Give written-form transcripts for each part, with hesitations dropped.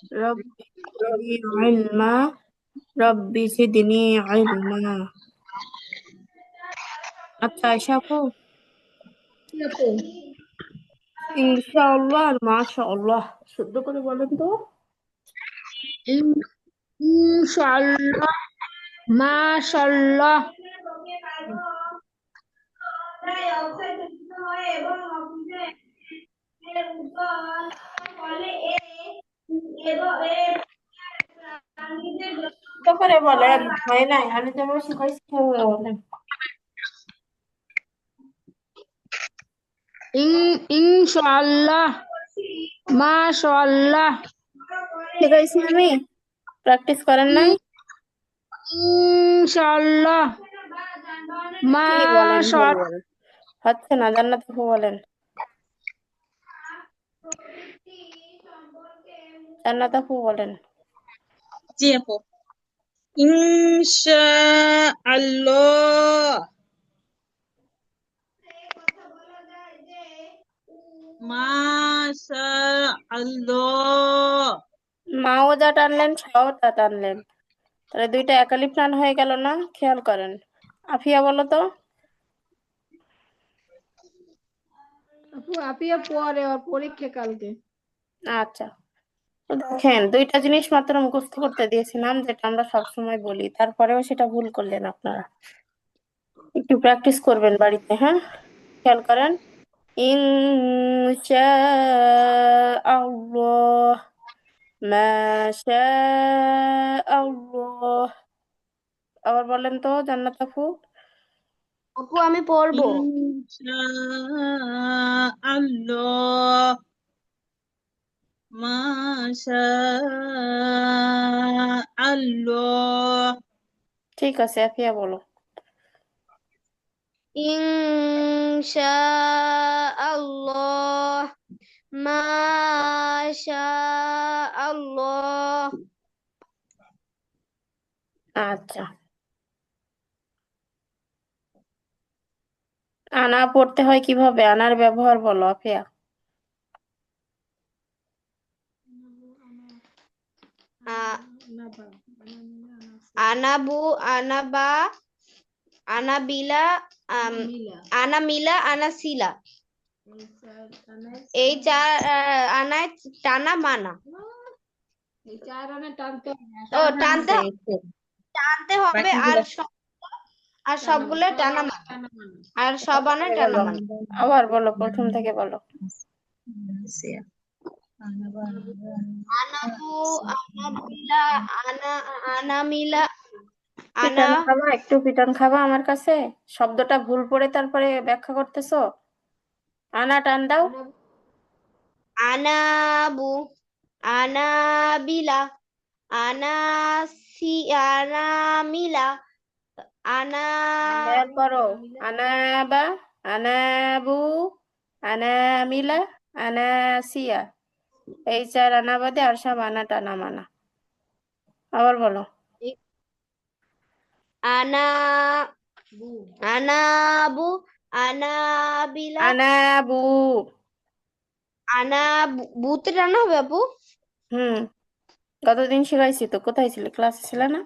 ربي زدني علما ربي زدني علما আচ্ছা আয়শা আপু, আপু ইনশাআল্লাহ আর মাশাআল্লাহ শুদ্ধ করে বলেন তো। ইনশাআল্লাহ, মাশাআল্লাহ। শুদ্ধ করে বলেন, হয় নাই, আমি যেমন শিখাইছি সেভাবে বলেন। ইনশাআল্লাহ, মাশাআল্লাহ। শিখাইছি আমি, প্র্যাকটিস করেন নাই? ইনশাআল্লাহ, কি বলেন ভুল মাশাআল্লাহ। বলেন, হচ্ছে না, জান্নাত আপু বলেন, জান্নাত আপু বলেন। জি আপু। ইনশাআল্লাহ, মাশাআল্লাহ। মাও যা টানলেন ছাও তা টানলেন, তাহলে দুইটা একালিপ টান হয়ে গেল না? খেয়াল করেন। আফিয়া বলো তো। আপু আপিয়া পরে ওর পরীক্ষা কালকে। আচ্ছা, তো দেখেন দুইটা জিনিস মাত্র মুখস্থ করতে দিয়েছিলাম, যেটা আমরা সবসময় বলি, তারপরেও সেটা ভুল করলেন আপনারা। একটু প্র্যাকটিস করবেন বাড়িতে, হ্যাঁ? খেয়াল করেন। ইনশাআল্লাহ, মাশাআল্লাহ। আবার বলেন তো জান্নাত আপু। আপু আমি পড়বো। ইনশাআল্লাহ, মাশাআল্লাহ। ঠিক আছে, আফিয়া বলো। ইনশাআল্লাহ, মাশাআল্লাহ। আচ্ছা, আনা পড়তে হয় কিভাবে? আনার ব্যবহার বলো আফিয়া। আনাবু, আনাবা, আনাবিলা, আনামিলা, আনাসিলা। এই চার আনায় টানা মানা। এই চার আনা টানতে ও টানতে টানতে হবে, আর বাকিগুলো আর সবগুলো টানা মানা, আর সব কথা আনায় হয়ে গেল, টানা মানা। আবার বলো, প্রথম থেকে বলো। আনাবু, আনাবিলা, আনামিলা, আনা পিটান খাবা, একটু পিটান খাবা আমার কাছে? শব্দটা ভুল পড়ে তারপরে ব্যাখ্যা করতেছো। আনা টান দাও। আনাবু, আনাবিলা, আনামিলা, আনা খেয়াল করো। আনাবা, আনাবু, আনামিলা, আনাসিয়া, এই চার আনা বাদে আর সব আনা টানা মানা। আবার বলো। আনা আনাবু, আনাবিলা, আনাবু। আনা বুতে টানা হবে আপু। হুম, গতদিন শিখাইছি তো, কোথায় ছিলে? ক্লাসে ছিলে না?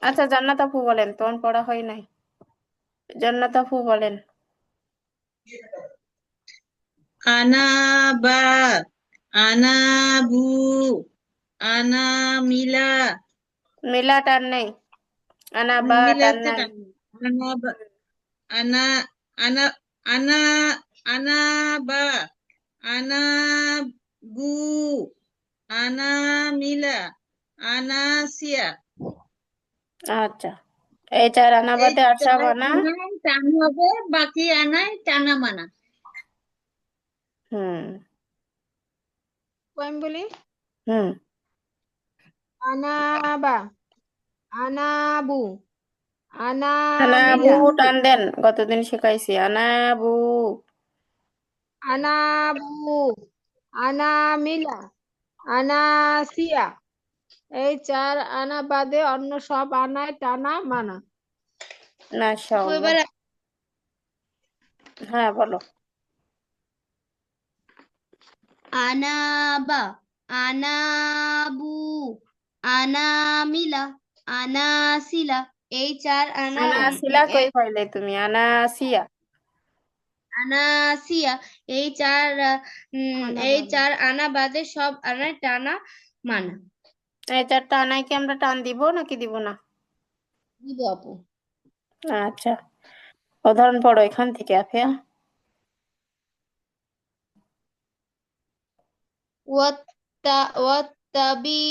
আচ্ছা, জান্নাত আপু বলেন, তোমার পড়া হয় নাই। জান্নাত আপু বলেন। আনাবা, আনাবু, আনামিলা। মিলা টান নেই, আনা বা টান মিলাতে নাই। টান, আনাবা, আনা আনা আনা আনাবা, আনাবু, আনামিলা, আনাসিয়া। আচ্ছা, এই চার আনা এই বাদে আর সব চার আনা। আনায় টান হবে, বাকি আনায় টানা মানা। হুম। আমি বলি হুম। আনাবা, আনাবু, আনাবু আনামিলা, টান দেন, গতদিন শিখাইছি, আনাবু। আনাবু, আনামিলা, আনাসিয়া। এই চার আনা বাদে অন্য সব আনায় টানা মানা। আপু মাশাআল্লাহ। এবার হ্যাঁ বলো। আনাবা, আনাবু, আনামিলা, আনাসিলা, এই চার আনা আনাসিলা কই পাইলে তুমি? আনাসিয়া। আনাসিয়া, এই চার এই চার আনা বাদে সব আনা টানা মানা। এই চারটা আনায় কি আমরা টান দিব নাকি দিব না? দিব আপু। আচ্ছা, উদাহরণ পড়ো এখান থেকে আফিয়া। ওয়াত্তাবি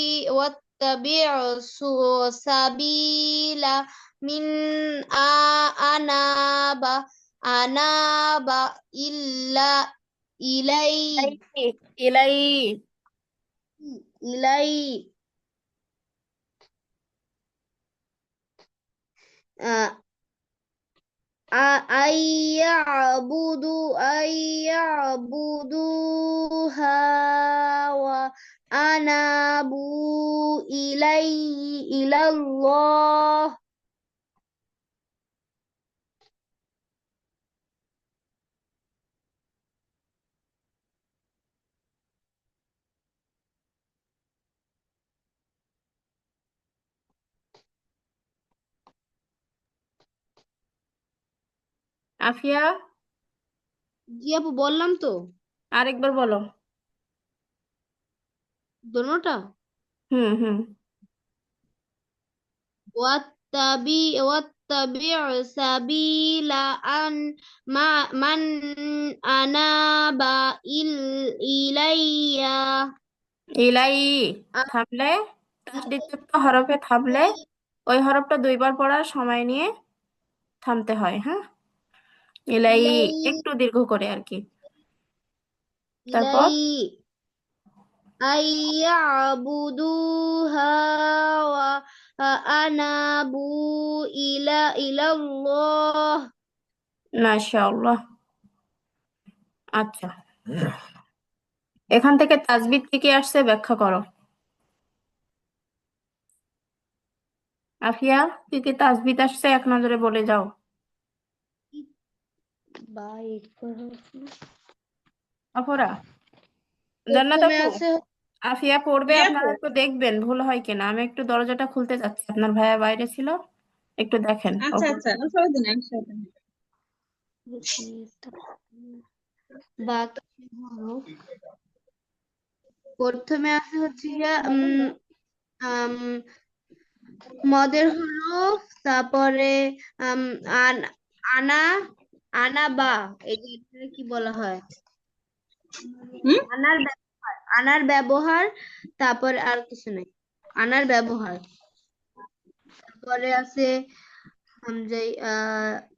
সাবিলা মিন আনাবা, আনাবা ইল্লা ইলাই, ইলাই, ইলাই। ইলাই আহ, আইয়াবুদুহা ওয়া আনাবু ইলাল্লাহ। আফিয়া, জি আপু, বললাম তো আরেকবার বলো। দোনোটা। হুম হুম। ওয়াত্তাবি সাবিলা মা মান আনাবা ইলাইয়া। ইলাই থামলে, তাসদিদযুক্ত হরফে থামলে ওই হরফটা দুইবার পড়ার সময় নিয়ে থামতে হয়, হ্যাঁ। ইলাই, ইলাই একটু দীর্ঘ করে আর কি। তারপর ইলাই আইয়াবুদুহা ওয়া আনাবু ইলাল্লাহ। মাশাআল্লাহ। আচ্ছা, এখান থেকে তাসবিদ কি কি আসছে ব্যাখ্যা করো। আফিয়া, কি কি তাসবিদ আসছে এক নজরে বলে যাও। অপরা, জান্নাত প্রথমে আপু, আছে আফিয়া পড়বে, জি আপু। আপনারা একটু দেখবেন ভুল হয় কিনা। আমি একটু দরজাটা খুলতে যাচ্ছি, আপনার ভাইয়া বাইরে ছিল, একটু দেখেন আচ্ছা ওকে। আচ্ছা, অসুবিধা নেই, অসুবিধা নেই। বাকি হলো, প্রথমে আছে হচ্ছে গিয়া আম, মদের হরফ, তারপরে আম, আন- আনা, আনা বা, এই যে এটাকে কি বলা হয়, হুম। আনার ব্যবহার, তারপর আর কিছু নাই, আনার ব্যবহার। তারপরে আছে হামজাই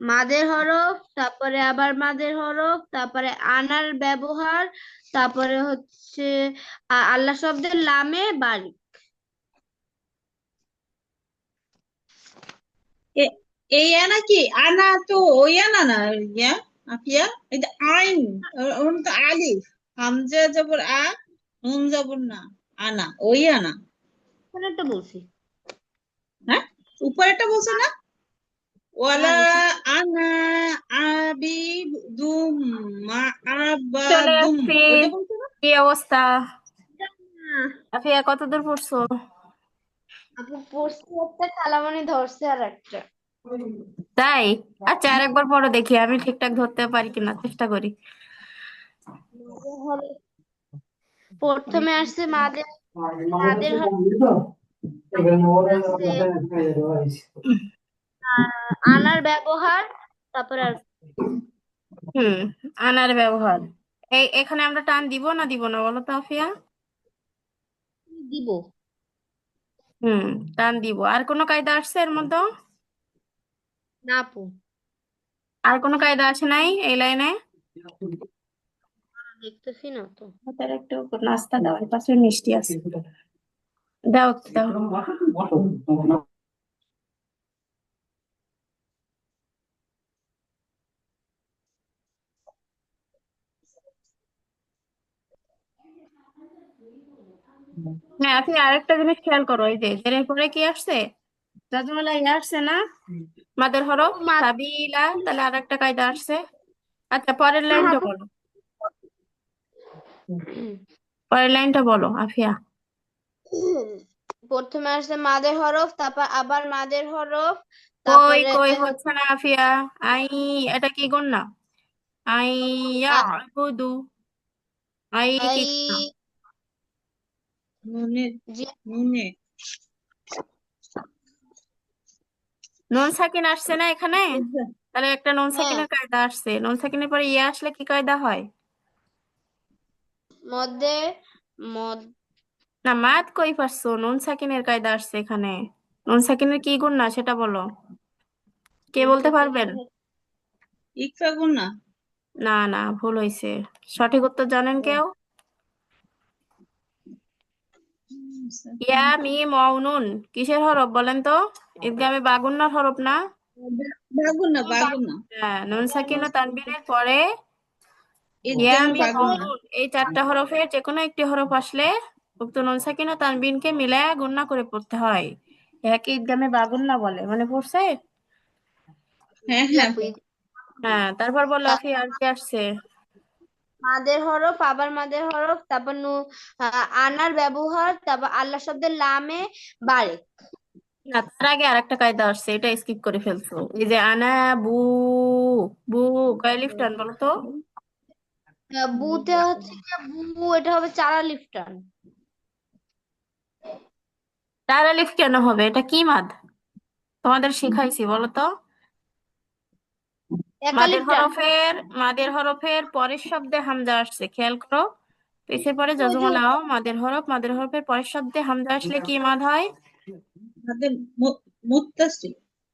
মাদের হরফ, তারপরে আবার মাদের হরফ, তারপরে আনার ব্যবহার, তারপরে হচ্ছে আল্লাহ শব্দের লামে বাড়ি। এ- এই আনা কি আনা? তো ওই আনা না, ইয়া আপিয়া, এটা আইন, ওর তো আলিফ, হামজা জবর নুন জবর না, আনা ওই আনা। এখানে একটা বলছি। হ্যাঁ, উপরেরটা বলছে না, হ্যাঁ, ওয়ালা আনা আবিদুম মা চলে আবাদুম, আসছি। ওইটা বলছে না। কি অবস্থা? হ্যাঁ। আফিয়া কত দূর পড়ছো? আপু পড়ছি একটা, কালামানি ধরছে আর একটা। তাই? আচ্ছা, আরেকবার পড়ো দেখি, আমি ঠিকঠাক ধরতে পারি কিনা, চেষ্টা করি। মাদের হরফ, প্রথমে আসছে মাদের, মাদের হরফ আছে আনার ব্যবহার, তারপরে আর হুম, আনার ব্যবহার। এখানে আমরা টান দিব না দিব না বলো তো আফিয়া? দিব। হুম, টান দিব। আর কোনো কায়দা আসছে এর মধ্যে? না আপু, আর কোনো কায়দা আসে নাই এই লাইনে? দেখতেছি না তো। হাতের একটু নাস্তা দাও, এর পাশে মিষ্টি আছে, দাও দাও। হ্যাঁ, আপনি আরেকটা জিনিস খেয়াল করো, এই যে এর পরে কি আসছে? রাজমালা ইয়ে আসছে না, মাদের হরফ ও মা, সাবিলা, তাহলে আরেকটা কায়দা আসছে। আচ্ছা, পরের লাইনটা বলো, পরের লাইনটা বলো আফিয়া। প্রথমে আসছে মাদের হরফ, তারপর আবার মাদের হরফ, কই তারপরে কই হচ্ছে না আফিয়া। আই, এটা কি গুণ না? আই ইয়াবুদু, আই কি আই গুণ না? নুনে জি- নুনে নুন সাকিন আসছে না এখানে? তাহলে একটা নুন হ্যাঁ, সাকিনের কায়দা আসছে, নুন সাকিনের পরে ইয়ে আসলে কি কায়দা হয়? মধ্যে মদ না, মাদ কই পারছো, নুন সাকিনের কায়দা আসছে এখানে। নুন সাকিনের কি গুণ না সেটা বলো, কে বলতে পারবেন? ইকফা গুনা। না না, ভুল হয়েছে। সঠিক উত্তর জানেন কেউ? ইয়া মিম ওয়াও নুন কিসের হরফ বলেন তো? ইদগামে বাগুন্নার হরফ না? বাগুনা বাগুনা হ্যাঁ, নুন সাকিন ও তানবিনের পরে ইয়া ঈদগামে মিম ওয়াও বাগুনা। নুন, এই চারটা হরফের যে কোনো একটি হরফ আসলে উক্ত নুন সাকিন ও তানবিনকে মিলায়া গুণনা করে পড়তে হয়। একে ঈদগামে বাগুন্না বলে, মনে পড়ছে? হ্যাঁ হ্যাঁ। হ্যাঁ, তারপর বলো আফি, আর কি আসছে? মাদের হরফ, আবার মাদের হরফ, তারপর আনার ব্যবহার, তারপর আল্লাহ শব্দের লামে বাড়ে। না, তার আগে আর একটা কায়দা আসছে, এটা স্কিপ করে ফেলছো। এই যে আনা বু, বু কয় লিফ টান বলো তো? বুতে হচ্ছে গিয়ে এটা হবে চারা লিফটান। চার আলিফ কেন হবে? এটা কি মাদ? তোমাদের শিখাইছি বলো তো। মাদের একালিফটান। হরফের, মাদের হরফের পরের শব্দে হামজা আসছে, খেয়াল করো। পিছে পরে ওই যে যজমলাও মাদের হরফ, মাদের হরফের পরের শব্দে হামজা আসলে কি মাদ হয়? হাতে মুত্তাসিল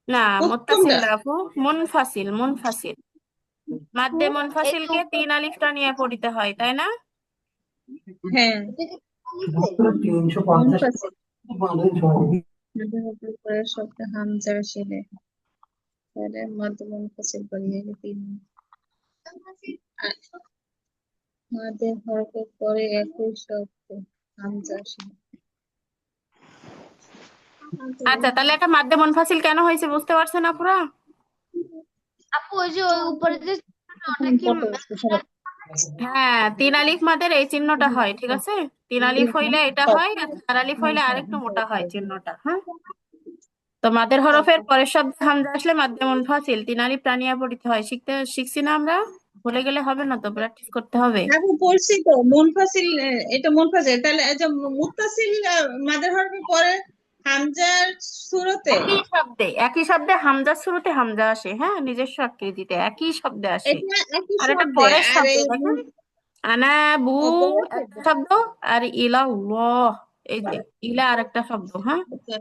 না, মুত্তাসিল মুত্তমরা। না আপু, মুনফাসিল, মুনফাসিল। মাদ্দে এই যে মুনফাসিলকে তিন আলিফটা নিয়ে পড়িতে হয়, তাই না? হ্যাঁ, এটা কি লিখছে? মুনফাসিল। পরের শব্দ হামজা শিলে পরে মধ্য মুনফাসিল করিয়ে তিন। আর মাদের হরফের পরে একই শব্দ হামজা শিলে। আচ্ছা, তাহলে এটা মাদ্দে মুনফাসিল কেন হয়েছে বুঝতে পারছেন আপুরা? আপু ওই যে ওই উপরে যে চিহ্নটা, ওটা কি হ্যাঁ, তিন আলিফ মাদের এই চিহ্নটা হয়, ঠিক আছে। তিন আলিফ হইলে এটা হয়, আর চার আলিফ হইলে আরেকটু মোটা হয় চিহ্নটা, হ্যাঁ। তো মাদের হরফের পরের শব্দে হামজা আসলে মাদ্দে মুনফাসিল তিন আলিফ টানিয়া পড়িতে হয়। শিখছি না আমরা? ভুলে গেলে হবে না, তো প্র্যাকটিস করতে হবে। দেখো পড়ছি তো মুনফাসিল। এটা মুনফাসিল, তাহলে এই যে মুত্তাসিল মাদের হরফের পরে হামজার সুরতে একই শব্দে হামজার শুরুতে হামজা আসে, হ্যাঁ, নিজস্ব আকৃতিতে একই শব্দে আসে। এটা একই আর এটা শব্দে পরের আর শব্দ, এই দেখেন। আনা বু পরের শব্দ। একটা শব্দ, আর ইলা উল্লাহ, এই যে ইলা আর একটা শব্দ, হ্যাঁ। আচ্ছা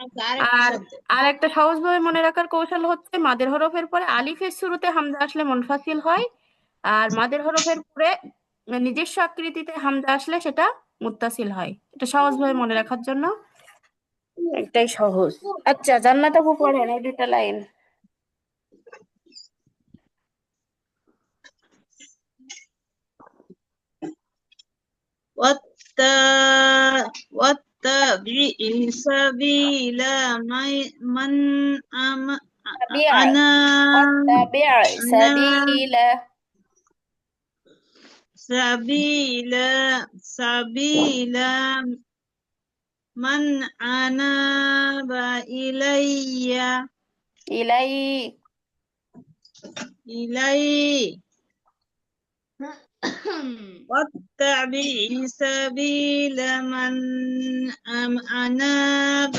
আচ্ছা, আরেকটা আর শব্দ। আর একটা সহজভাবে মনে রাখার কৌশল হচ্ছে, মাদের হরফের পরে আলিফের শুরুতে হামজা আসলে মুনফাসিল হয়, আর মাদের হরফের পরে নিজস্ব আকৃতিতে হামজা আসলে সেটা মুত্তাসিল হয়। এটা সহজভাবে মনে রাখার জন্য একটাই সহজ। আচ্ছা, জান্নাত আপু পড়েন এই দুটা লাইন। واتبع سبيل من أم- تبع، أنا واتبع أنا سبيله. سبيل سبيل من أناب إلي إلي. إلي واتبع سبيل من أناب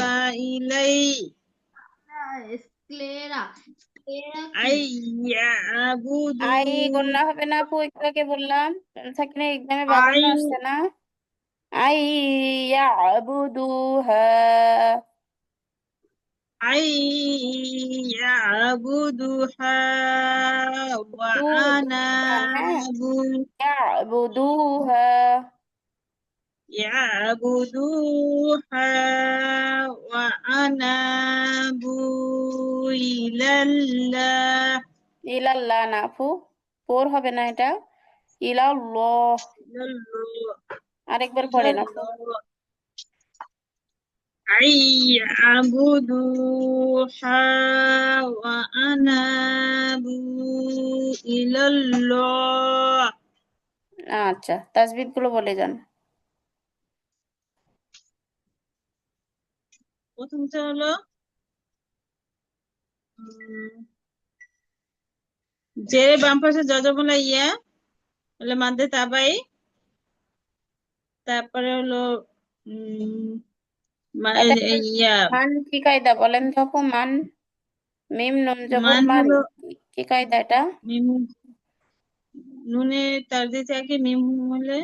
إلي স্ক্লেরা, স্ক্লেরা কি? أي আই يعبدوا গন্না হবে না আপু, একটু আগে বললাম। সেখানে এক্সামে বাগন্ন أي আসছে না? আই ইয়াবুদুহা। أن يعبدها দু, وأنا দুই টান, হ্যাঁ। أبو ইয়াবুদুহা। يعبدوها وأنا أبو إلى الله ইলাল্লাহ না আপু, পোর হবে না এটা, ইলাল্লাহ। إلى الله আরেকবার إلى পড়েন আপু। الله আই আবুদু হা ওয়া আনাবু ইলাল্লাহ। আচ্ছা, তাসবিহ গুলো বলে যান। প্রথমটা হলো উম, জেরে বাম পাশে যজবলা ইয়া হলো মাদ্দে তাবাই। তারপরে হলো উম এটা ইয়া মান কি কায়দা বলেন তো আপু? মান, মিম নুন জবর মান মান, হলো কি কায়দা এটা? মিম, নুনে তারদি থাকে মিম হলে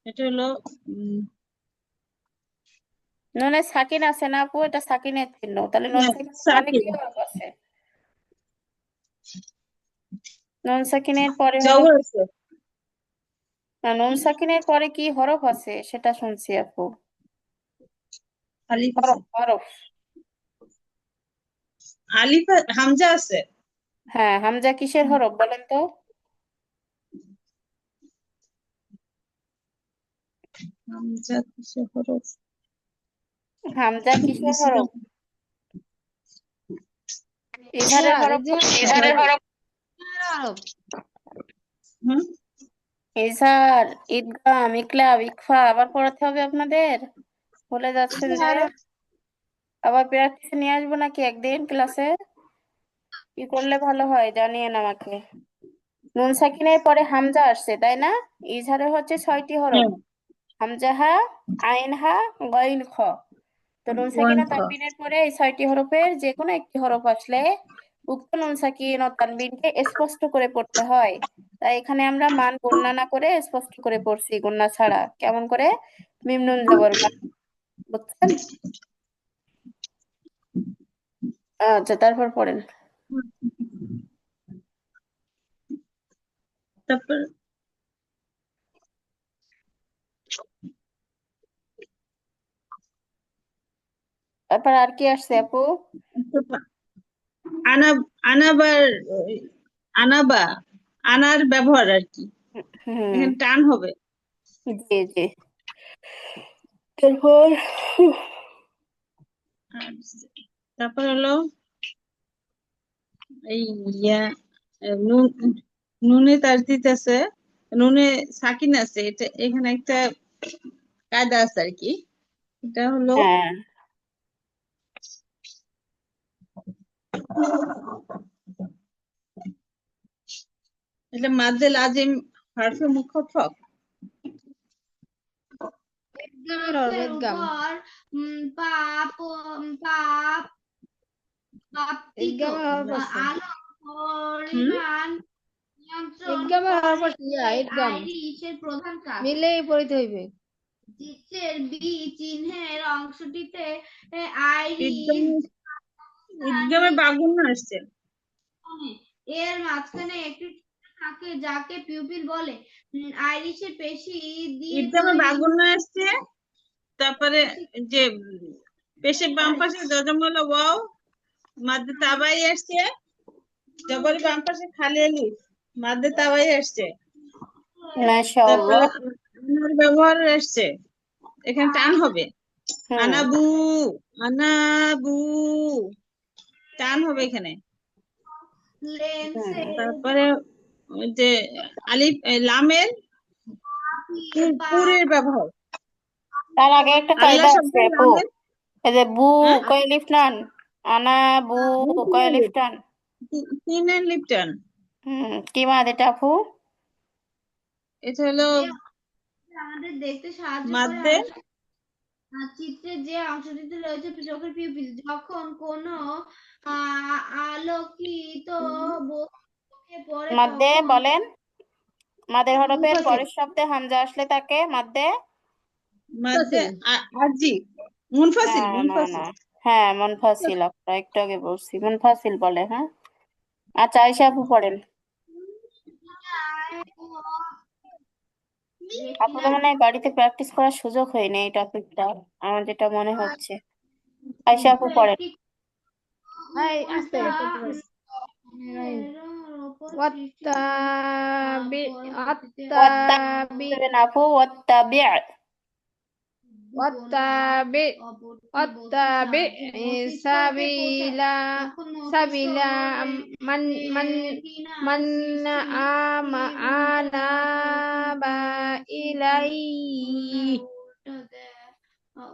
এটা হলো নুনে সাকিন আছে না আপু? এটা সাকিনের চিহ্ন, তাহলে নুন সাকিন মানে কি সাকিন হরফ আছে? নুন সাকিনের পরে হলো জবর আছে। না, নুন সাকিনের পরে কি হরফ আছে সেটা শুনছি আপু। আলিফ আছে, হরফ হরফ। আলিফ হামজা আছে। হ্যাঁ, হামজা কিসের হরফ বলেন তো? হামজা কিসের হরফ? হামজা কিসের বিসমিল্লাহ। হরফ? ইজহারের হরফ কোনটা? এজাহারের হরফ। হুম, ইজহার, ইদগাম, ইকলাব, ইখফা আবার পড়াতে হবে আপনাদের? ভুলে যাচ্ছেন যে? আবার প্র্যাকটিসে নিয়ে আসবো নাকি একদিন ক্লাসে? কি করলে ভালো হয় জানিয়েন আমাকে। নুন সাকিনের পরে হামজা আসছে তাই না? ইজহারে হচ্ছে 6টি হরফ: হ্যাঁ, হামজা হা, আইন হা, গইন খ। তো নুন সাকিন ওয়ান ও খ। তানবিনের পরে এই 6টি হরফের যে কোনো একটি হরফ আসলে উক্ত নুন সাকিন ও তানবিনকে স্পষ্ট করে পড়তে হয়। তাই এখানে আমরা মান গণনা না করে স্পষ্ট করে পড়ছি, গণনা ছাড়া। কেমন করে? মিম নুন জবর মা, বুঝছেন? আচ্ছা, তারপর পড়েন। তারপর তারপর আর কি আসছে আপু? আনা, আনাবার, আনাবা, আনার ব্যবহার আর কি, হুম, এখানে টান হবে। জি জি। তারপর আর তারপর হলো এই ইয়া নুন, নুনে তাজদিদ আছে, নুনে সাকিন আছে। এটা এখানে একটা কায়দা আছে আর কি। এটা হলো হ্যাঁ, এটা মাদ্দে লাজিম হরফে মুখাফফাফ। এর উপর পাপ পাপ পাপতিত আলো হুম, পরিমাণ নিয়ন্ত্রণ করে আইরিশের প্রধান কাজ। মিলেই পড়িতে হইবে। চিত্রের বি চিহ্নের অংশটিতে ঈদগাম, আইরিশ ঈদগামে বাগুন আসছে। এর মাঝখানে একটি ছিদ্র থাকে যাকে পিউপিল বলে। আইরিশের পেশি দিয়ে ঈদগামে তৈরি বাগুন আসছে। তারপরে যে পেশের বাম পাশে যজম হলো ওয়াও, মাদ্দে তাবাই আসছে। জবরের বাম পাশে খালি আলিফ, মাদ্দে তাবাই আসছে। তারপরে মাশাআল্লাহ। আনার ব্যবহার আসছে, এখানে টান হবে। হুম আনাবু, আনাবু, টান হবে এখানে। হুম। তারপরে ওই যে আলিফ লামের পুরের ব্যবহার। তার আগে একটা আল্লাহ কায়দা আছে শব্দের আপু, লামের, এই যে বু হ্যাঁ, কয় লিফ টান, আনা বু তিন কয় লিফ আলিফ, টান। তিন আলিফ টান। কি মাদ এটা আপু? এটা হলো আমাদের দেখতে সাহায্য করে। মাদ্দে। চিত্রের যে অংশটিতে রয়েছে চোখের পিউপিল, যখন কোনো আলোকিত বস্তু চোখে পড়ে মাদ্দে তখন বলেন। মাদের হরফের মুনফাসিল পরের শব্দে হামজা আসলে তাকে মাদ্দে। মাদ্দে আরজি, মুনফাসিল, না না না, মুনফাসিল। হ্যাঁ মুনফাসিল, আমরা একটু আগে বলছি মুনফাসিল বলে, হ্যাঁ। আচ্ছা, আয়েশা আপু পড়েন। আপনাদের মানে বাড়িতে প্র্যাকটিস করার সুযোগ হয়নি এই টপিকটা, আমার যেটা মনে হচ্ছে। আয়েশা আপু পড়েন। একটি আস্তে ওয়াত্তা দেবেন আপু, ওয়াত্তাবি'। ওয়াত্তাবি ওয়াত্তাবি সাবিলা সাবিলা মান মান মান আনাবা ইলাই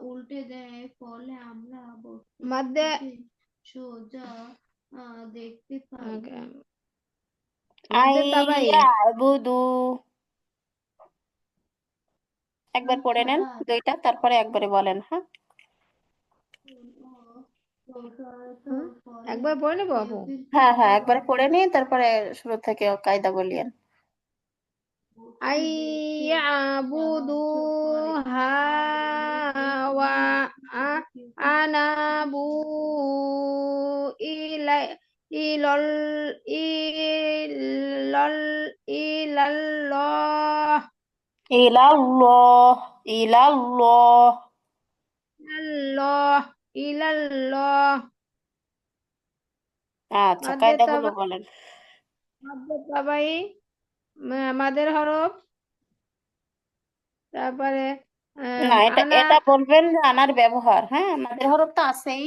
উল্টে দেয় ফলে আমরা মধ্যে সোজা দেখতে পাই মধ্যে তাবাই আইয়াবুদু একবার পড়ে নেন দুইটা, তারপরে একবারে বলেন, হ্যাঁ? একবার পড়ে নেবো আপু হ্যাঁ হ্যাঁ, একবারে পড়ে নিয়ে তারপরে শুরু থেকে কায়দা বলিয়েন। আইয়াবুদু হাওয়া আনাবু ইলাই ইলল ইলল ইলাল্লাহ ইলাল্লাহ ইলাল্লাহ ইলাল্লাহ ইলাল্লাহ আচ্ছা, মাদ্দে কায়দাগুলো তাবাই বলেন। মাদ্দে তাবাই মাদের হরফ তারপরে না, এটা আনা এটা বলবেন যে আনার ব্যবহার, হ্যাঁ, আমাদের হরফ তো আছেই,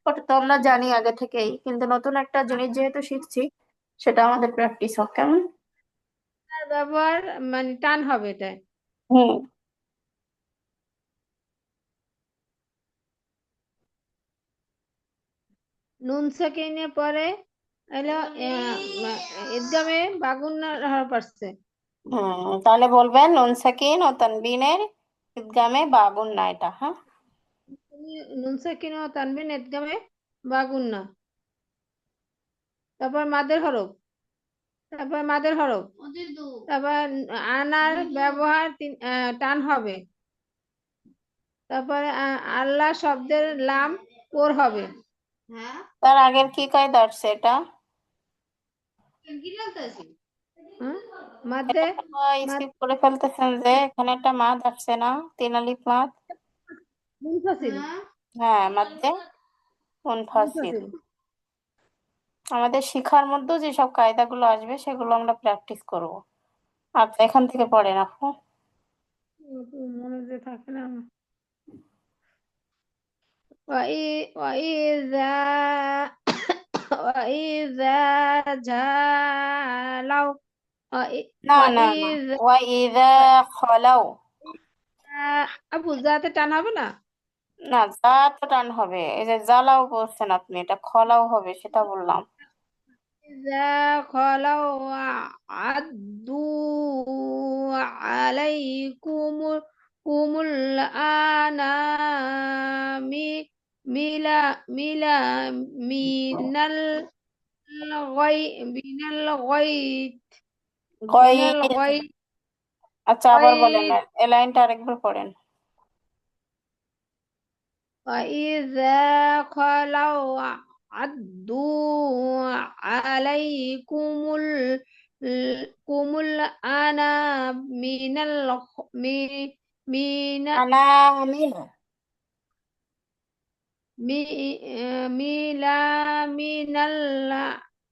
ওটা তো আমরা জানি আগে থেকেই, কিন্তু নতুন একটা জিনিস যেহেতু শিখছি সেটা আমাদের প্র্যাকটিস হোক, কেমন? ব্যবহার মানে টান হবে এটা হুম। নুন সাকিনের পরে এলো ঈদগামে বাগুন্নার হরফ আসছে তাহলে বলবেন নুন সাকিন ও তানবিনের ঈদগামে বাগুন না, এটা, হ্যাঁ। নুন সাকিন ও তানবিন ঈদগামে বাগুন্না তারপর মাদের হরফ তারপর মাদের হরফ তারপর আনার ব্যবহার টান হবে তারপরে আল্লাহ শব্দের লাম পোর হবে তার আগের কি কায়দা আসছে এটা? হ্যাঁ? মাদ্দে মাদ স্কিপ করে ফেলতেছেন যে এখানে একটা মাদ আসছে না, তিন আলিফ মাদ। মুনফাসিল হ্যাঁ, মাদ্দে মুনফাসিল। মুনফাসিল আমাদের শিখার মধ্যে যেসব কায়দাগুলো আসবে সেগুলো আমরা প্র্যাকটিস করব। আচ্ছা, এখান থেকে পড়েন আপু। মনে যে থাকে না وإذا وإذا جالوا না না না, وإذا ওয়াইদা খলাও। আপু যাতে টান হবে না না, যা তো টান হবে, এই যে জ্বালাও বলছেন আপনি, এটা খলাও হবে সেটা বললাম। إذا خلوا عدوا عليكم الأنامل ملا من الغيظ من গয়দ। الغيظ আচ্ছা, আবার বলেন, এই লাইনটা আরেকবার পড়েন। وإذا خلوا عدوا كم الأنا من আনামিল। ميلا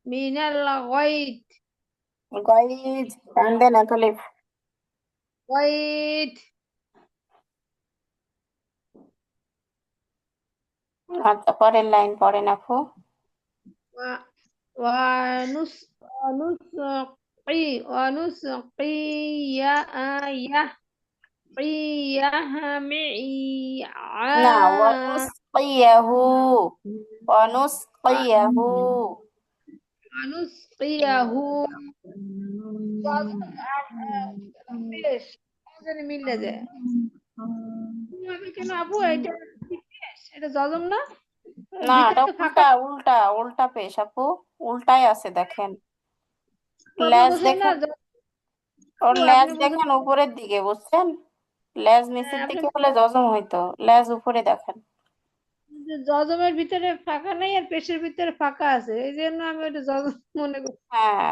من الغيظ গয়দ টান দেন এত লিফ। غيظ আচ্ছা, পরের লাইন পড়েন আপু। و- ونسقي না, ওয়ানুসকিয়াহু ওয়ানুসকিয়াহু ونسقيه বেশ জানি মিলে যায় কেন আপু এটা এটা জজম না না, এটা ভিতরে ফাঁকা উল্টা উল্টা উল্টা পেশ আপু, উল্টাই আছে দেখেন। আপনি লেজ বুঝলেন না দেখেন, ওর লেজ আপনি বুঝলেন দেখেন উপরের দিকে, বুঝছেন? লেজ নিচের আপনি দিকে হলে জজম হইতো, লেজ উপরে দেখেন। জজমের ভিতরে ফাঁকা নাই আর পেশের ভিতরে ফাঁকা আছে এই জন্য আমি ওটা জজম মনে করি হ্যাঁ,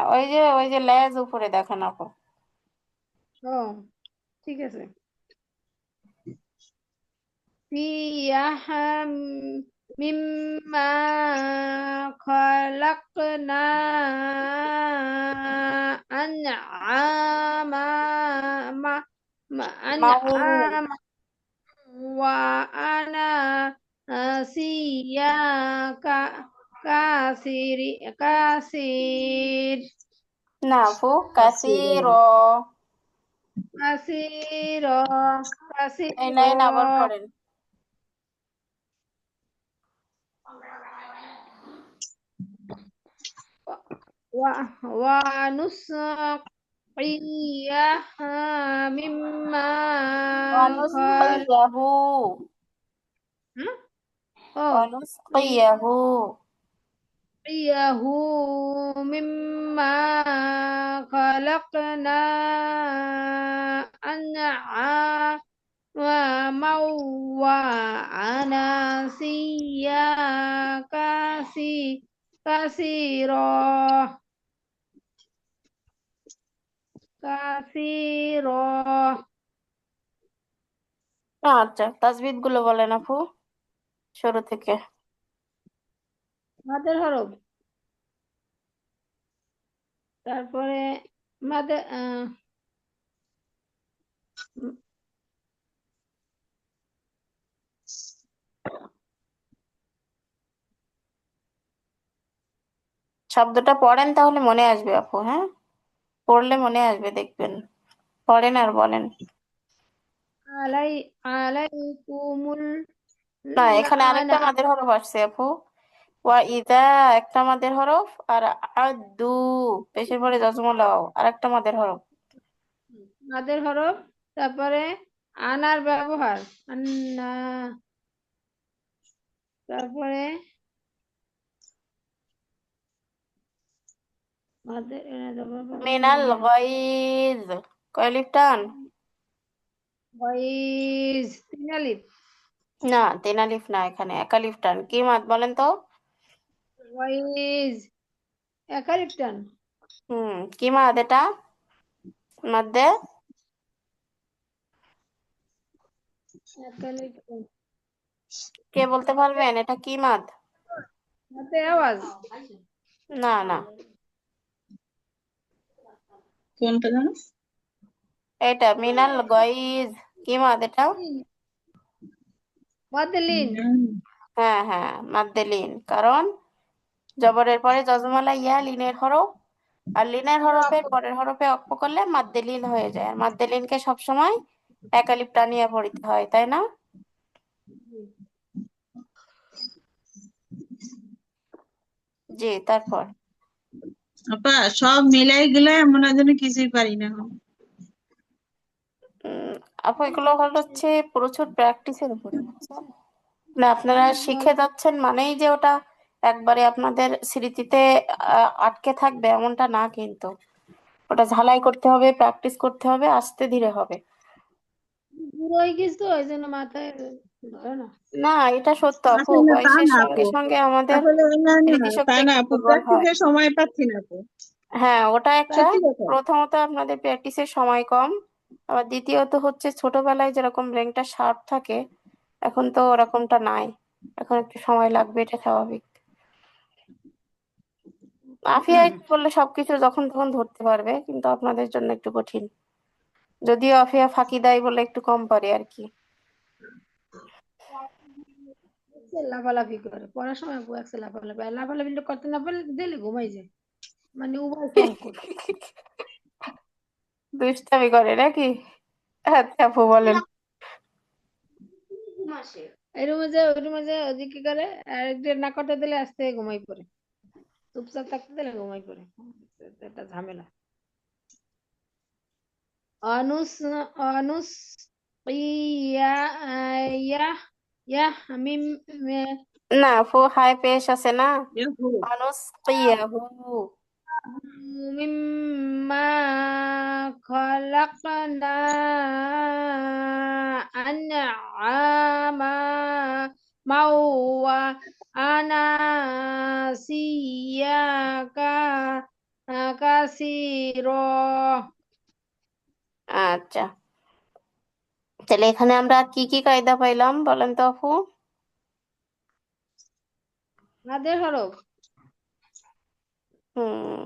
ওই যে লেজ উপরে দেখেন আপু। ও ঠিক আছে فيها مما خلقنا أنعاما মাউ أنعاما وأنا سيا كثير كثير না আপু, كثيرا কাসিরো। كثير এই كثير লাইন আবার পড়েন। ونسقيها مما قال অনুসকিয়াহু। অনুসকিয়াহু। نسقيه مما خلقنا أنعاما وأناسيا كثيرا كثيرا আচ্ছা, তাজবিদ গুলো বলেন আপু, শুরু থেকে। মাদের হরফ, তারপরে মাদের শব্দটা পড়েন, তাহলে মনে আসবে আপু। হ্যাঁ, পড়লে মনে আসবে, দেখবেন। পড়েন আর বলেন। আলাইকুমুল না, এখানে লানা আরেকটা মাদের হরফ আসছে আপু। ওয়া ইদা একটা মাদের হরফ, আর আদু পেশের পরে জজমলাও আরেকটা মাদের হরফ। মাদের হরফ, তারপরে আনার ব্যবহার আন্না, তারপরে মাদের মিনাল গাইজ, কয় লিফ টান? ওয়াইজ তিন আলিফ, না, তিন আলিফ না, এখানে এক আলিফ টান। কি মাদ বলেন তো? ওয়াইজ এক আলিফ টান, কি মাদ এটা মধ্যে? এক আলিফ টান, কে বলতে পারবেন এটা কি মাদ? হাতে আওয়াজ, না না, কোনটা জানো? এটা মিনাল গাইজ, কি মাদ এটা? মাদলিন, হ্যাঁ হ্যাঁ, মাদ্দে লিন। কারণ জবরের পরে জজমালা ইয়া লিনের হরফ, আর লিনের হরফের পরের হরফে অক্ষ করলে মাদ্দে লিন হয়ে যায়। আর মাদ্দে লিনকে সবসময় এক আলিফ টানিয়ে পড়তে হয়, তাই না? জি, তারপর আপা সব মিলাই গেলে মনে হয় যেন কিছুই পারি না এখন। উম, আপু এগুলো হচ্ছে প্রচুর প্র্যাকটিসের উপরে, বুঝছেন? না, আপনারা শিখে যাচ্ছেন মানেই যে ওটা একবারে আপনাদের স্মৃতিতে আটকে থাকবে এমনটা না, কিন্তু ওটা ঝালাই করতে হবে, প্র্যাকটিস করতে হবে, আস্তে ধীরে হবে। বুড়ো হয়ে গেছে তো এই জন্য মাথায় ধরে না। না, এটা সত্য আপু, আসলে তা বয়সের না সঙ্গে আপু, সঙ্গে আমাদের আসলে না না তা স্মৃতিশক্তি না একটু আপু, দুর্বল হয়। প্র্যাকটিসের সময় পাচ্ছি না আপু, হ্যাঁ, ওটা একটা। সত্যি কথা। প্রথমত আপনাদের প্র্যাকটিসের সময় কম, আবার দ্বিতীয়ত হচ্ছে ছোটবেলায় যেরকম ব্রেনটা শার্প থাকে, এখন তো ওরকমটা নাই। এখন একটু সময় লাগবে, এটা স্বাভাবিক। আফিয়া একটু বললে সবকিছু যখন তখন ধরতে পারবে, কিন্তু আপনাদের জন্য একটু কঠিন। যদিও আফিয়া ফাঁকি দেয় বলে একটু কম পারে আর কি। লাফালাফি করে পড়ার সময় বউ একসে লাফালাফি, আর লাফালাফি করতে না পারলে দিলে ঘুমাই যায়, মানে উভয় সংকট। দুষ্টামি করে নাকি? আচ্ছা আপু, বলেন। এই রুমে যে ওই রুমে যে ওদিকে কি করে, আর একটু না করতে দিলে আস্তে ঘুমাই পড়ে, চুপচাপ থাকতে দিলে ঘুমাই পড়ে, এটা ঝামেলা। অনুস অনুস ইয়া ইয়া ইয়া মিম না আপু, হাই পেশ আছে না, ইয়াহু, মানুষ কিয়াহু। مما خلقنا أنعاما وأناسيا كثيرا। আচ্ছা, তাহলে এখানে আমরা আর কি কি কায়দা পাইলাম বলেন তো আপু? মাদের হরফ, হুম।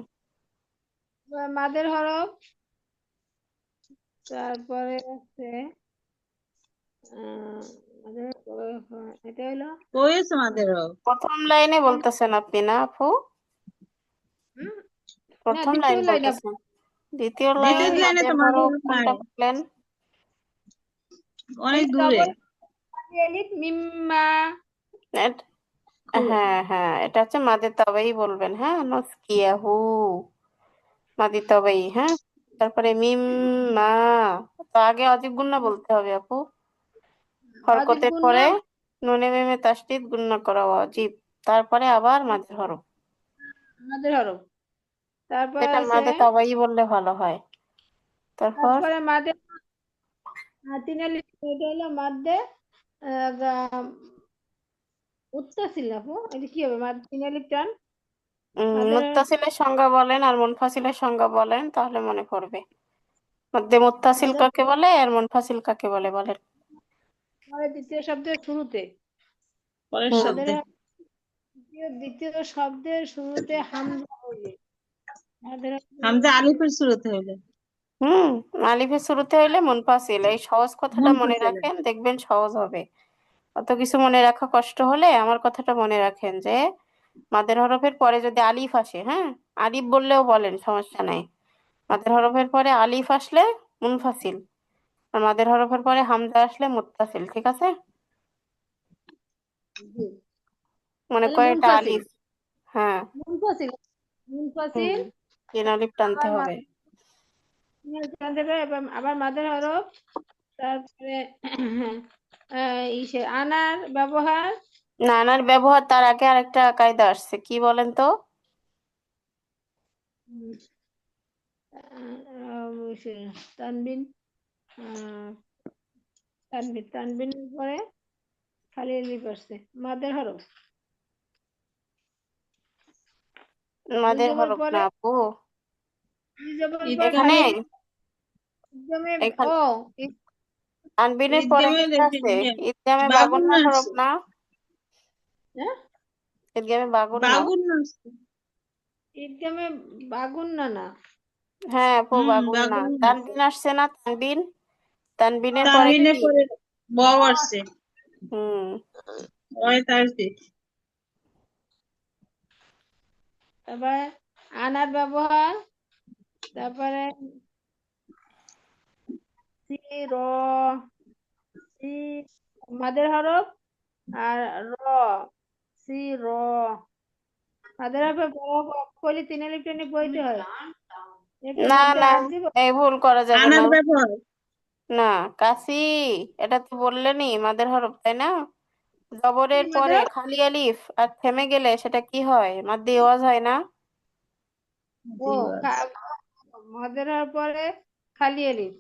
মাদের হরফ, তারপরে আছে আমাদের এটা হলো হয়েছে মাদেরও। প্রথম লাইনে বলতেছেন আপনি না আপু? হুম, না প্রথম দ্বিতীয় লাইন লাইন বলতেছেন। দ্বিতীয় দ্বিতীয় লাইন লাইনে তো মাদের মাদের হরফ নাই, কোনটা বললেন? অনেক দূরে। আলিফ মিম্মা এট- হ্যাঁ হ্যাঁ, এটা হচ্ছে মাদে তবেই বলবেন। হ্যাঁ, নসকিয়াহু মাদি তবেই। হ্যাঁ, তারপরে মিম মা, তো আগে অজিব গুন্না বলতে হবে আপু। অজিব হরকতের গুন্না পরে নুনে মিমে তাসদিদ গুন্না করা অজিব, তারপরে আবার মাদের হরফ। আমাদের হরফ। তারপর এটা আছে মাদে তবেই বললে ভালো হয়। তারপর তারপরে মাদের তিন আলিফ, এটা হলো মাদ্দে মুত্তাসিল আপু, এটা কি হবে? মাদ তিন আলিফ টান মাদের মুত্তাসিলের সংজ্ঞা বলেন আর মুনফাসিলের সংজ্ঞা বলেন, তাহলে মনে পড়বে। মধ্যে মুত্তাসিল মাদের কাকে বলে আর মুনফাসিল কাকে বলে বলেন। পরে দ্বিতীয় শব্দের শুরুতে পরের হুম মাদের শব্দে দ্বিতীয় শব্দের শুরুতে হামজা হইলে মাদের হামজা আলিফের শুরুতে হইলে হুম আলিফের শুরুতে হইলে মুনফাসিল। এই সহজ কথাটা মনে মুনফাসিল। রাখেন, দেখবেন সহজ হবে। অত কিছু মনে রাখা কষ্ট হলে আমার কথাটা মনে রাখেন যে মাদের হরফের পরে যদি আলিফ আসে, হ্যাঁ, আলিফ বললেও বলেন, সমস্যা নাই। মাদের হরফের পরে আলিফ আসলে মুনফাসিল, আর মাদের হরফের পরে হামজা আসলে মুত্তাসিল। ঠিক আছে? জি। মনে তাহলে করে এটা মুনফাসিল আলিফ। হ্যাঁ। মুনফাসিল হুম, মুনফাসিল তিন আলিফ টানতে আবার হবে। দেবে এবং আবার মাদের হরফ। তারপরে ইসে আনার ব্যবহার নানার ব্যবহার তার আগে আরেকটা কায়দা আসছে, কি বলেন তো? উম, ইসে তানবিন আহ, তানবিনের পরে খালি আলিফ আসছে মাদের হরফ। দুই মাদের জবর হরফ পরে না আপু, দুই জবর পরে এখানে ঈদগামে, খালি আলিফ একদমে এখানে ও তানবিনের পরে ঈদগামে কি আছে? ইদগামে বাগুন বাগুন্না হরফ আসছে, না? হ্যাঁ ইদগামে বাগুন্না। বাগুন আসছে। একদমে বাগুন না না হ্যাঁ আপু, বাগুন্না। বাগুন আসছে। তানবিন আসছে না, তানবিন। তানবিনের পরে তামিনে কি? পরে বও আসছে, হুম ওই তাসদি। তারপরে আনার ব্যবহার। তারপরে সি র সি মাদের হরফ আর র সি র মাদের হরফে বড় করলে তিন আলিফ টেনে বইতে হয়, একটু না মধ্যে না, হাত দিব। এই ভুল করা যাবে না। আনার ব্যবহার না, কাশি, এটা তো বললেনই মাদের হরফ, তাই না? জবরের মাদের পরে হরফ খালি আলিফ আর থেমে গেলে সেটা কি হয়? মাদ্দে ওয়াজ হয় না? ও দিবস। মাদের হরফ পরে খালি আলিফ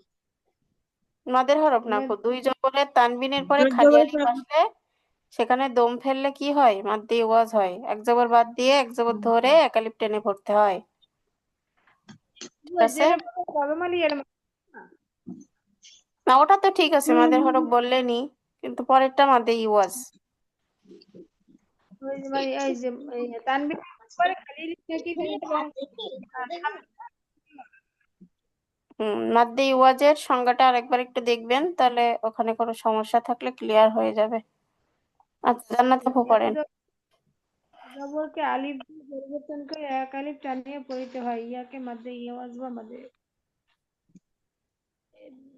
মাদের হরফ না মানে আপু, দুই জবরের তানবিনের পরে দুই খালি জবর আলিফ পরে আসলে সেখানে দম ফেললে কি হয়? মাদ্দে ওয়াজ হয়। এক জবর বাদ দিয়ে এক জবর ধরে এক আলিফ টেনে পড়তে হয়। ঠিক আছে? যেটা বাবা মালি এর না, ওটা তো ঠিক আছে, মাদের হরফ বললেনই, কিন্তু পরেরটা মাদ্দে ওয়াজ। ওই যে মানে এই যে এই তানবির পরে খালি আলিফ নাকি এবং মাদ্দে ওয়াজের সংজ্ঞাটা আরেকবার একটু দেখবেন, তাহলে ওখানে কোনো সমস্যা থাকলে ক্লিয়ার হয়ে যাবে। আচ্ছা, জান্নাত আপু পড়েন। জবরকে আলিফ দিয়ে পরিবর্তন করে এক আলিফ টানিয়ে পড়িতে হয়, ইয়াকে মাঝে ইয়াওয়াজ বা মাঝে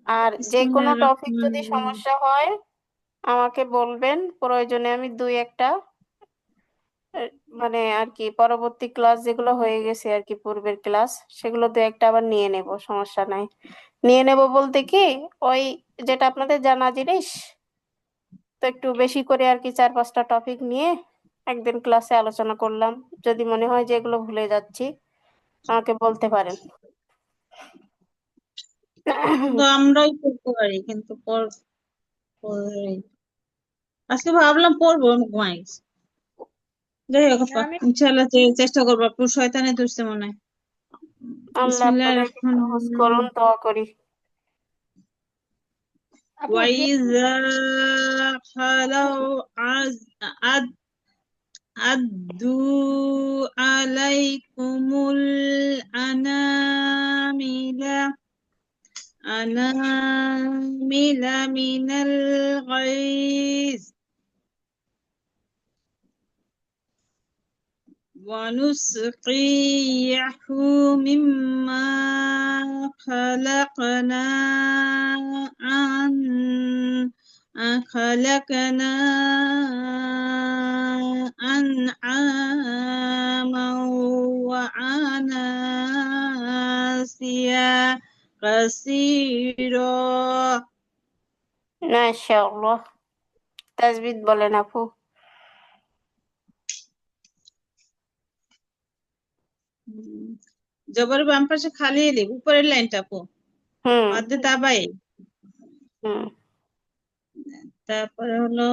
আর যে কোনো বিসমিল্লাহির টপিক যদি রহমানির রহিম। সমস্যা হয় আমাকে বলবেন, প্রয়োজনে আমি দুই একটা আহ, মানে আর কি পরবর্তী ক্লাস যেগুলো হয়ে গেছে আর কি, পূর্বের ক্লাস, সেগুলো দু একটা আবার নিয়ে নেব, সমস্যা নাই। নিয়ে নেব বলতে কি, ওই যেটা আপনাদের জানা জিনিস, তো একটু বেশি করে আর কি 4-5টা টপিক নিয়ে একদিন ক্লাসে আলোচনা করলাম। যদি মনে হয় যে এগুলো ভুলে যাচ্ছি আমাকে বলতে পারেন। তো আমরাই করতে পারি, কিন্তু পড়ি। আজকে ভাবলাম পড়বো, আমি ঘুমাই গেছি। যাই হোক আপা, আমি ইনশাআল্লাহ চেষ্টা করবো। আপনার শয়তানে ধরছে মনে হয়। আল্লাহ বিসমিল্লাহির আপনাদেরকে রহমানির সহজ রহিম। করুন, দোয়া করি। আপু وإذا خلوا عدوا عليكم الأنامل أنامل من الغيظ ونسقيه مما خلقنا أنعاما وأناسيا كثيرا। মাশাআল্লাহ। তাজবিদ বলেন আপু। জবর বাম পাশে খালি এলিফ উপরের লাইনটা আপু হুম মাদ্দে তাবাই। হুম তারপরে হলো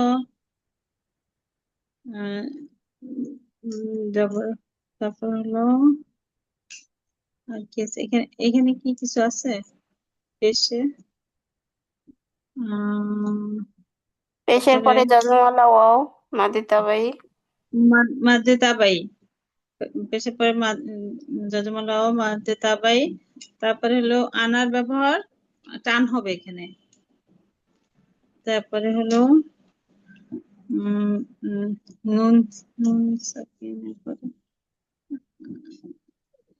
আহ, জবর, তারপর হলো আর কি আছে এখানে, এখানে কি কিছু আছে পেশে? পেশের তারপরে পরে জজমালা ওয়াও মাদি তাবাই। মাদ্দে তাবাই, পেশে পরে যজমালা ও মাদ্দে তাবাই। তারপরে হলো আনার ব্যবহার টান হবে এখানে। তারপরে হলো উম উম, নুন নুন সাকিনের পরে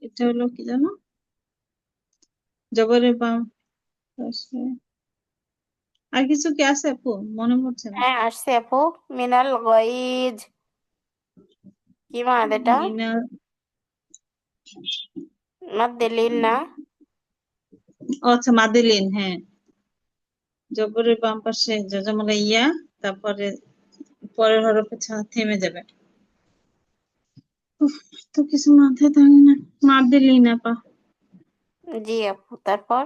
এটা হলো কি জানো, জবরের বাম পাশে আর কিছু কি আছে আপু মনে পড়ছে না। হ্যাঁ আসছে আপু। মিনাল গয়জ, কি মাদ এটা? মিনার, মাদ দিলিন না? আচ্ছা মাদেলিন, হ্যাঁ জবরের বাম পাশে যজমালা ইয়া, তারপরে পরের হরফে থেমে যাবে। উফ, তো কিছু মাথায় থাকে না। মাদেলিন আপা। জি আপু, তারপর?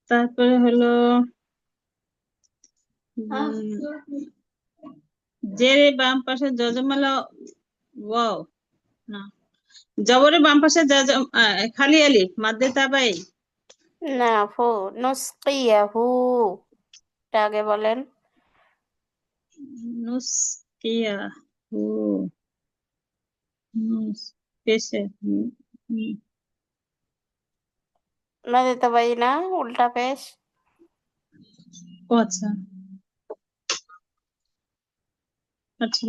তারপরে হলো জের বাম পাশে যজমালা ওয়াও, না জবরের বাম পাশে খালি আলিফ মাদ্দে তাবাই। না আপু, নুসকিয়াহু, এটা আগে বলেন। নুসকিয়া হু, নুস পেশে মাদি তাবাই না, উল্টা পেশ। ও আচ্ছা আচ্ছা,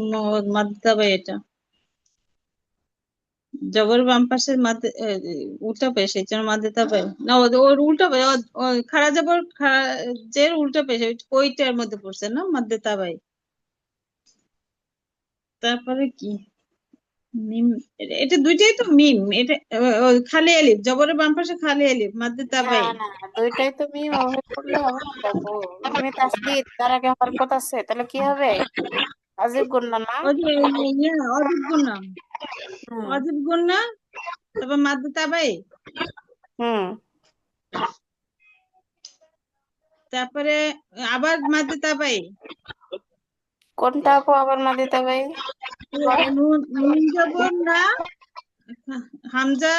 মাদ্দে তাবাই এটা জবর বাম পাশের মাদ্দে উল্টা পেশ, এই জন্য মাদ্দে তাবাই না, ওর উল্টা পেশ, খাড়া জবর জের উল্টা পেশ ওইটার মধ্যে পড়ছে না মাদ্দে তাবাই। তারপরে কি মিম, এটা দুইটাই তো মিম, এটা খালি আলিফ জবরের বাম পাশে খালি আলিফ মাদ্দে না তাবাই। না, দুইটাই তো মিম হয়ে পড়লে হবে না তো আপু। মিমে তাসদিদ, তার আগে হরকত আছে, তাহলে কি হবে? আজিব গুন্না না? ওই যে অজিব গুন্না, হুম অজিব গুন্না, তারপর মাদ্দে তাবাই, হুম তারপরে আবার মাদ্দে তাবাই। কোনটা আপু আবার মাদি তাবাই? নুন নুন জবর না, হামজা